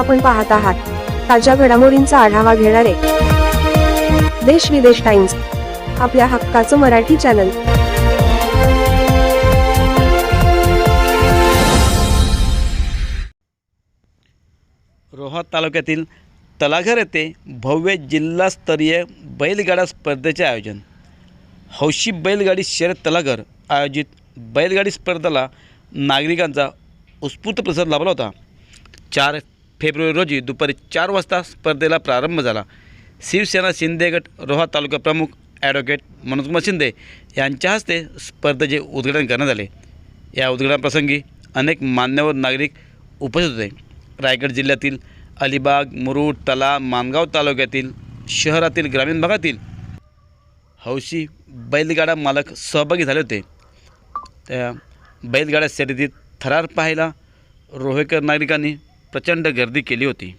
आपण पाहत आहात ताज्या घडामोडींचा आढावा घेणारे देश विदेश टाइम्स, आपल्या हक्काचं मराठी चॅनल। रोहा तालुक्यातील तलाघर येथे भव्य जिल्हास्तरीय बैलगाडा स्पर्धेचे आयोजन। हौशी बैलगाडी शर्यत तलाघर आयोजित बैलगाडी स्पर्धेला नागरिकांचा उत्स्फूर्त प्रतिसाद लाभला होता। 4 फेब्रुवारी रोजी दुपारी 4 वाजता स्पर्धेला प्रारंभ झाला। शिवसेना शिंदे गट रोहा तालुका प्रमुख ॲडव्होकेट मनोजकुमार शिंदे यांच्या हस्ते स्पर्धेचे उद्घाटन करण्यात आले। या उद्घाटनाप्रसंगी अनेक मान्यवर नागरिक उपस्थित होते। रायगड जिल्ह्यातील अलिबाग, मुरुड, तला, माणगाव तालुक्यातील शहरातील ग्रामीण भागातील हौशी बैलगाडा मालक सहभागी झाले होते। त्या बैलगाडा शर्यतीत थरार पाहायला रोहेकर नागरिकांनी प्रचंड गर्दी केली होती।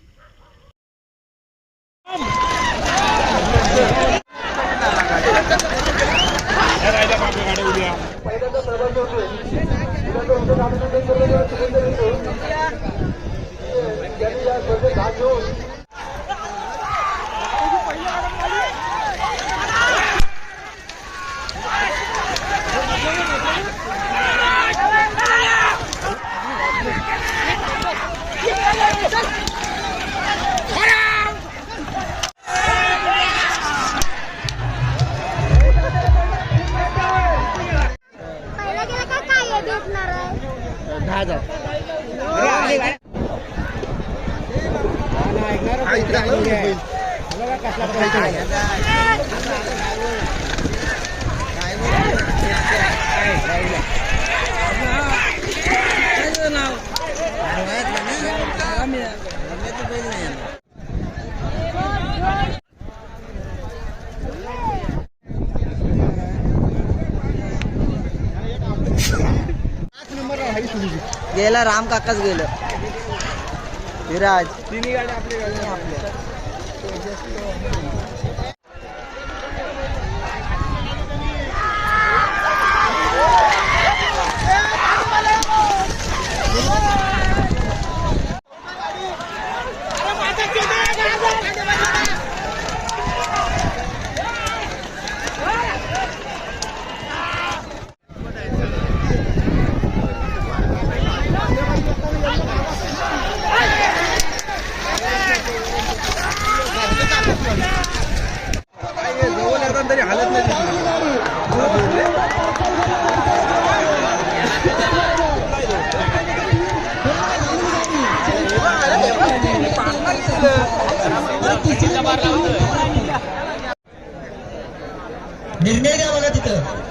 गेला राम काकाच गेलं। विराज तिन्ही गाड्या आपल्या तरी हालत नाही। निर्णय घ्या बघा तिथं।